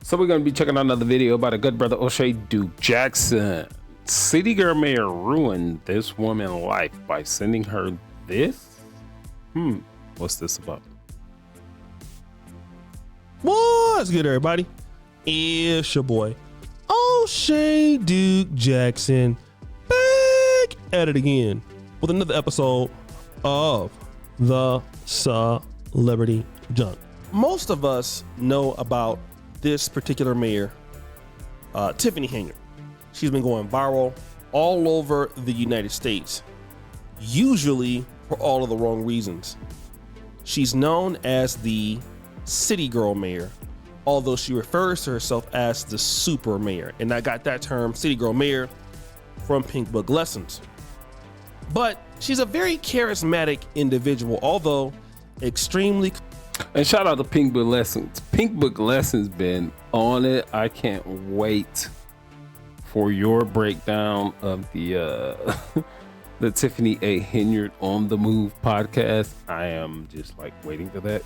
So we're going to be checking out another video about a good brother, O'Shea Duke Jackson. City girl mayor ruined this woman's life by sending her this? What's this about? What's good, everybody? It's your boy, O'Shea Duke Jackson, back at it again with another episode of the Celebrity Junk. Most of us know about this particular mayor, Tiffany Hayner. She's been going viral all over the United States, usually for all of the wrong reasons. She's known as the city girl mayor, although she refers to herself as the super mayor. And I got that term, city girl mayor, from Pink Book Lessons. But she's a very charismatic individual, although extremely. And shout out to Pink Book Lessons. Pink Book Lessons been on it. I can't wait for your breakdown of the the Tiffany A. Henyard on the Move podcast. I am just like waiting for that.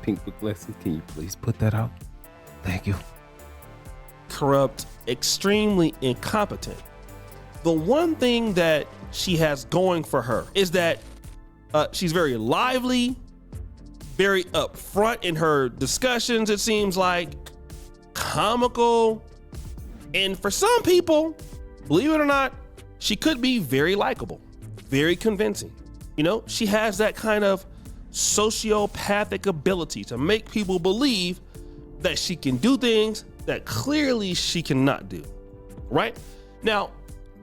Pink Book Lessons, can you please put that out? Thank you. Corrupt, extremely incompetent. The one thing that she has going for her is that she's very lively, very upfront in her discussions, it seems like, comical, and for some people, believe it or not, she could be very likable, very convincing. You know, she has that kind of sociopathic ability to make people believe that she can do things that clearly she cannot do, right? Now,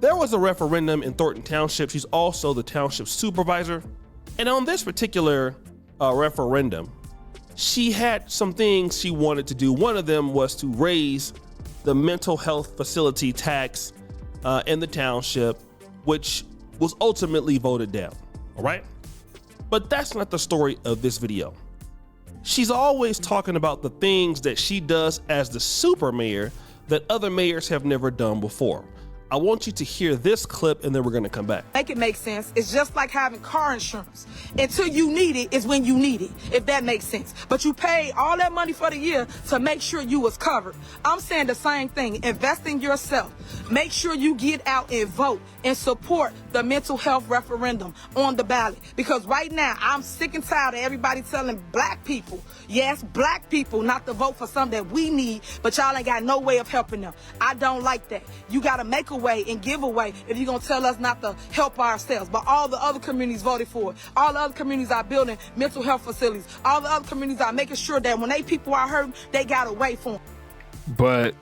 there was a referendum in Thornton Township. She's also the township supervisor. And on this particular referendum, she had some things she wanted to do. One of them was to raise the mental health facility tax in the township, which was ultimately voted down, all right? But that's not the story of this video. She's always talking about the things that she does as the super mayor that other mayors have never done before. I want you to hear this clip and then we're gonna come back. Make it make sense. It's just like having car insurance. Until you need it is when you need it, if that makes sense. But you pay all that money for the year to make sure you was covered. I'm saying the same thing. Invest in yourself. Make sure you get out and vote and support the mental health referendum on the ballot. Because right now, I'm sick and tired of everybody telling black people, yes, black people, not to vote for something that we need, but y'all ain't got no way of helping them. I don't like that. You gotta make a way and give away if you're gonna tell us not to help ourselves. But all the other communities voted for it. All the other communities are building mental health facilities. All the other communities are making sure that when they people are hurting, they got a way for them. But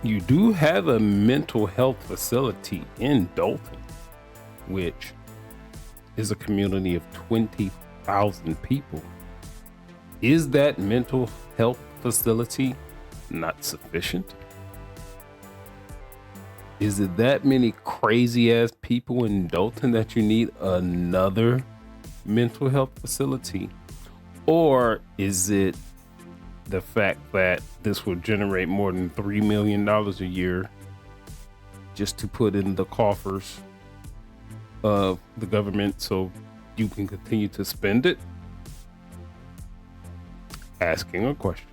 you do have a mental health facility in Dalton, which is a community of 20,000 people. Is that mental health facility not sufficient? Is it that many crazy ass people in Dalton that you need another mental health facility? Or is it the fact that this will generate more than $3 million a year just to put in the coffers of the government so you can continue to spend it? Asking a question.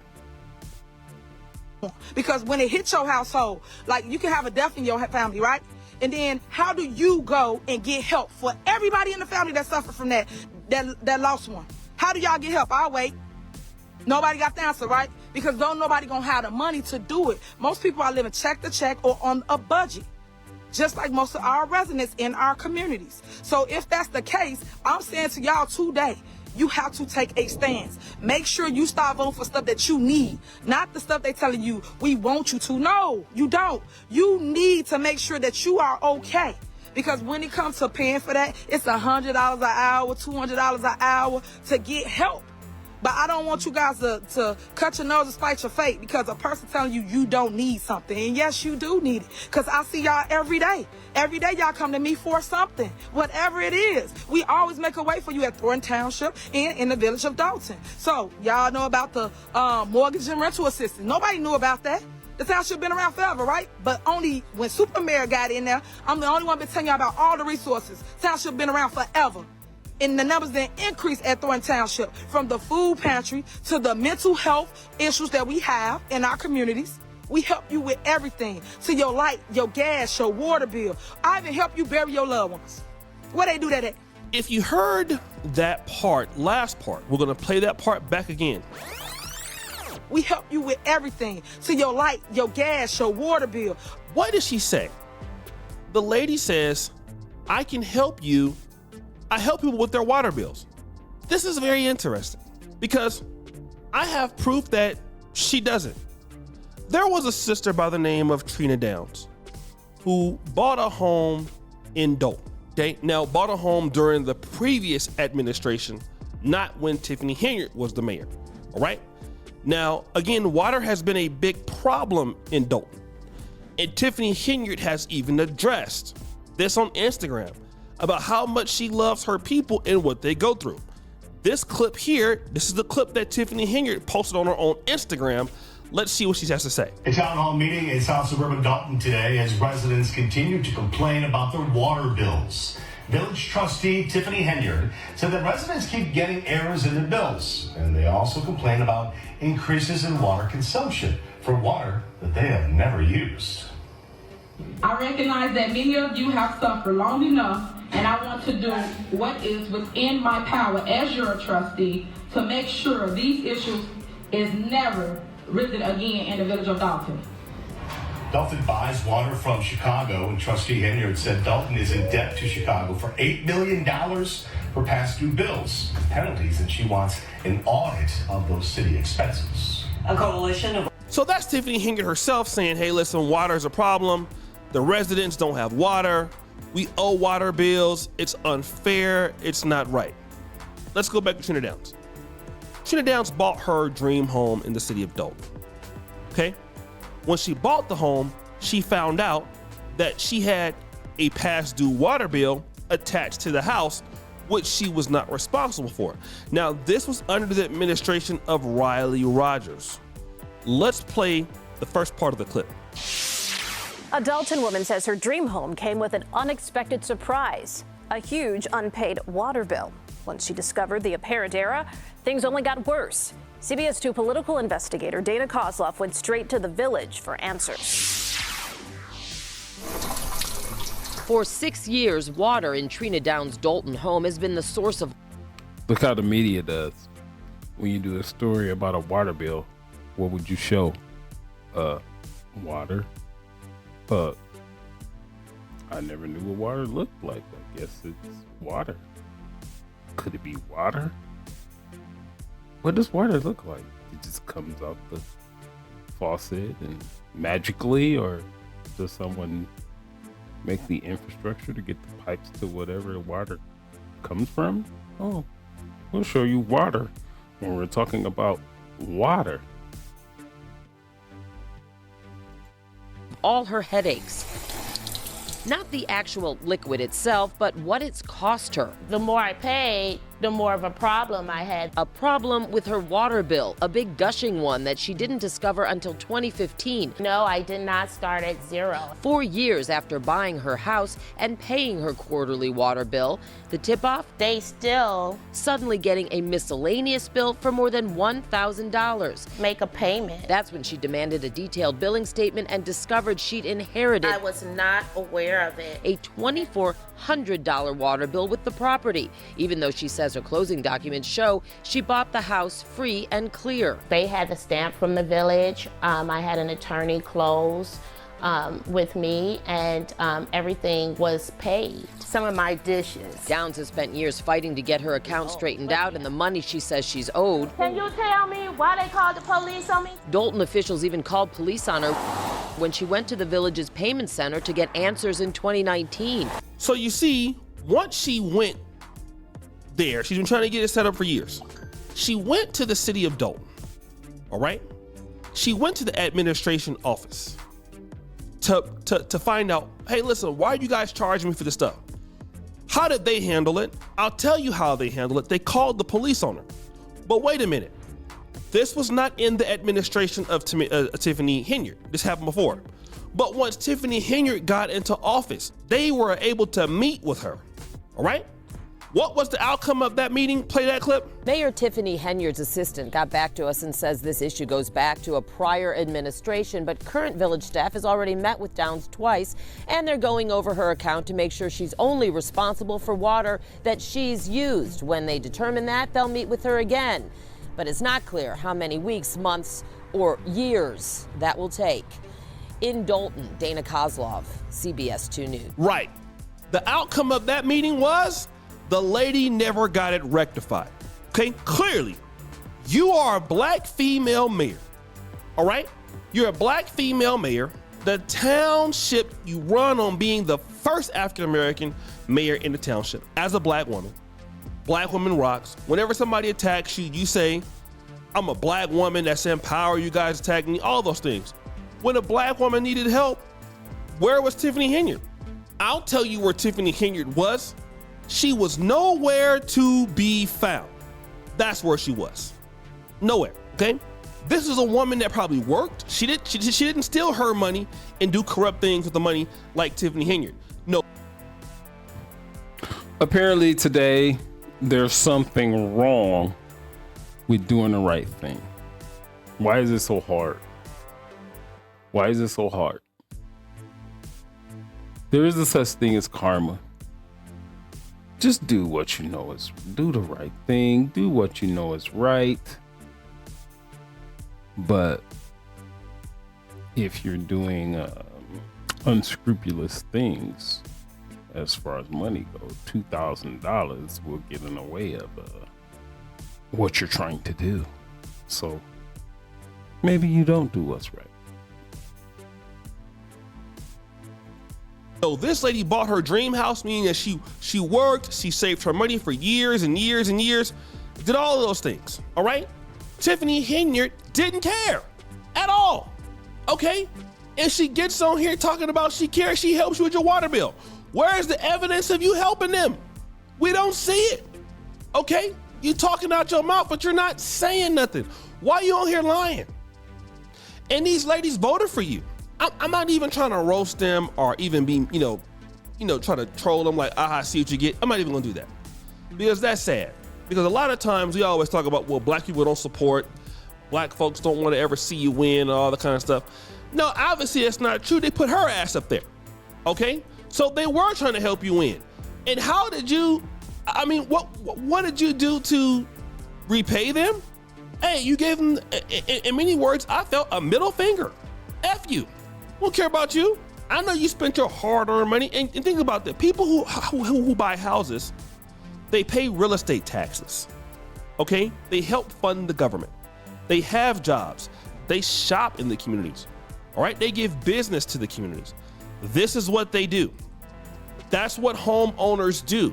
Because when it hits your household, like you can have a death in your family, right? And then how do you go and get help for everybody in the family that suffered from that lost one? How do y'all get help? I'll wait. Nobody got the answer, right? Because don't nobody gonna have the money to do it. Most people are living check to check or on a budget, just like most of our residents in our communities. So if that's the case, I'm saying to y'all today, you have to take a stance. Make sure you start voting for stuff that you need, not the stuff they telling you we want you to. No, you don't. You need to make sure that you are okay. Because when it comes to paying for that, it's $100 an hour, $200 an hour to get help. But I don't want you guys to cut your nose and spite your fate because a person telling you you don't need something. And yes, you do need it. Because I see y'all every day. Every day y'all come to me for something. Whatever it is. We always make a way for you at Thornton Township and in the village of Dalton. So y'all know about the mortgage and rental assistance. Nobody knew about that. The township been around forever, right? But only when Super Mayor got in there, I'm the only one been telling y'all about all the resources. Township been around forever. And the numbers then increase at Thornton Township, from the food pantry to the mental health issues that we have in our communities. We help you with everything. To your light, your gas, your water bill. I even help you bury your loved ones. Where they do that at? If you heard that part, last part, we're gonna play that part back again. We help you with everything. To your light, your gas, your water bill. What does she say? The lady says, I can help you. I help people with their water bills. This is very interesting because I have proof that she doesn't. There was a sister by the name of Trina Downs who bought a home in Dolton. Okay, now bought a home during the previous administration, not when Tiffany Henyard was the mayor. All right. Now, again, water has been a big problem in Dolton. And Tiffany Henyard has even addressed this on Instagram about how much she loves her people and what they go through. This clip here, this is the clip that Tiffany Henyard posted on her own Instagram. Let's see what she has to say. A town hall meeting in South Suburban Dolton today as residents continue to complain about their water bills. Village trustee Tiffany Henyard said that residents keep getting errors in their bills, and they also complain about increases in water consumption for water that they have never used. I recognize that many of you have suffered long enough, and I want to do what is within my power as your trustee to make sure these issues is never risen again in the village of Dolton. Dolton buys water from Chicago, and Trustee Henyard said Dolton is in debt to Chicago for $8 million for past due bills, penalties, and she wants an audit of those city expenses. A coalition of... So that's Tiffany Henyard herself saying, hey, listen, water is a problem. The residents don't have water. We owe water bills. It's unfair. It's not right. Let's go back to Trina Downs. Trina Downs bought her dream home in the city of Dolton. Okay? When she bought the home, she found out that she had a past due water bill attached to the house, which she was not responsible for. Now, this was under the administration of Riley Rogers. Let's play the first part of the clip. A Dolton woman says her dream home came with an unexpected surprise, a huge unpaid water bill. Once she discovered the apparent error, things only got worse. CBS 2 political investigator Dana Kozlov went straight to the village for answers. For 6 years, water in Trina Downs' Dolton home has been the source of... Look how the media does. When you do a story about a water bill, what would you show? Water. I never knew what water looked like. I guess it's water. Could it be water? What does water look like? It just comes out the faucet and magically, or does someone make the infrastructure to get the pipes to whatever water comes from? Oh, we'll show you water when we're talking about water. all her headaches. Not the actual liquid itself, but what it's cost her. The more I paid, the more of a problem I had. A problem with her water bill, a big gushing one that she didn't discover until 2015. No, I did not start at zero. 4 years after buying her house and paying her quarterly water bill, the tip-off? They still Suddenly getting a miscellaneous bill for more than $1,000. make a payment. That's when she demanded a detailed billing statement and discovered she'd inherited I was not aware of it. a $2,400 water bill with the property, even though she says her closing documents show she bought the house free and clear. They had the stamp from the village. I had an attorney close with me, and everything was paid. Some of my dishes. Downs has spent years fighting to get her account straightened out and the money she says she's owed. Can you tell me why they called the police on me? Dolton officials even called police on her when she went to the village's payment center to get answers in 2019. So you see, once she went there, she's been trying to get it set up for years. She went to the city of Dolton, all right? She went to the administration office to find out, hey, listen, why are you guys charging me for this stuff? How did they handle it? I'll tell you how they handled it. They called the police on her. But wait a minute. This was not in the administration of Tiffany Henyard. This happened before. But once Tiffany Henyard got into office, they were able to meet with her, all right? What was the outcome of that meeting? Play that clip. Mayor Tiffany Henyard's assistant got back to us and says this issue goes back to a prior administration, but current village staff has already met with Downs twice, and they're going over her account to make sure she's only responsible for water that she's used. When they determine that, they'll meet with her again. But it's not clear how many weeks, months, or years that will take. In Dolton, Dana Kozlov, CBS 2 News. Right. The outcome of that meeting was the lady never got it rectified. Okay, clearly, you are a black female mayor. All right? You're a black female mayor. The township you run on being the first African-American mayor in the township. As a black woman rocks. Whenever somebody attacks you, you say, I'm a black woman that's in power, you guys attack me, all those things. When a black woman needed help, where was Tiffany Henyard? I'll tell you where Tiffany Henyard was. She was nowhere to be found. That's where she was. Nowhere, okay? This is a woman that probably worked. She didn't steal her money and do corrupt things with the money like Tiffany Henyard. No. Apparently today, there's something wrong with doing the right thing. Why is it so hard? Why is it so hard? There is a such thing as karma. Just do what you know is, do the right thing, do what you know is right. But if you're doing unscrupulous things, as far as money goes, $2,000 will get in the way of what you're trying to do. So maybe you don't do what's right. So this lady bought her dream house, meaning that she worked, she saved her money for years and years and years, did all of those things, all right? Tiffany Henyard didn't care at all, okay? And she gets on here talking about she cares, she helps you with your water bill. Where's the evidence of you helping them? We don't see it, okay? You talking out your mouth, but you're not saying nothing. Why you on here lying? And these ladies voted for you. I'm not even trying to roast them or even be, try to troll them like, aha, see what you get. I'm not even gonna do that because that's sad. Because a lot of times we always talk about, well, black people don't support, black folks don't want to ever see you win and all that kind of stuff. No, obviously that's not true. They put her ass up there, okay? So they were trying to help you win. And how did you, what did you do to repay them? Hey, you gave them, in many words, I felt a middle finger. F you. Don't care about you. I know you spent your hard-earned money, and think about that. People who buy houses, they pay real estate taxes, okay? They help fund the government. They have jobs. They shop in the communities, all right? They give business to the communities. This is what they do. That's what homeowners do.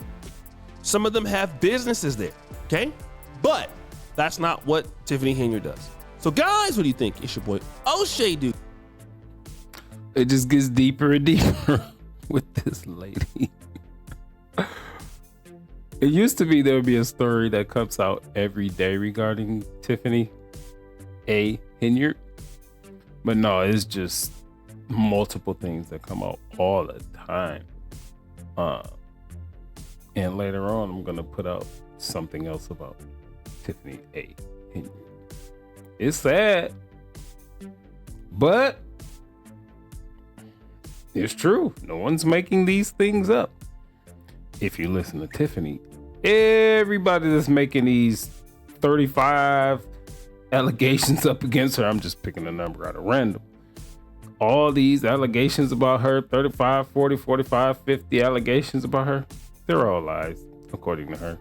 Some of them have businesses there, okay? But that's not what Tiffany Henyard does. So guys, what do you think? It's your boy O'Shea dude. It just gets deeper and deeper with this lady. It used to be there would be a story that comes out every day regarding Tiffany A. Henyard. But no, it's just multiple things that come out all the time. And later on, I'm going to put out something else about Tiffany A. Henyard. It's sad, but it's true. No one's making these things up. If you listen to Tiffany, everybody that's making these 35 allegations up against her, I'm just picking a number out of random. All these allegations about her, 35, 40, 45, 50 allegations about her, they're all lies, according to her.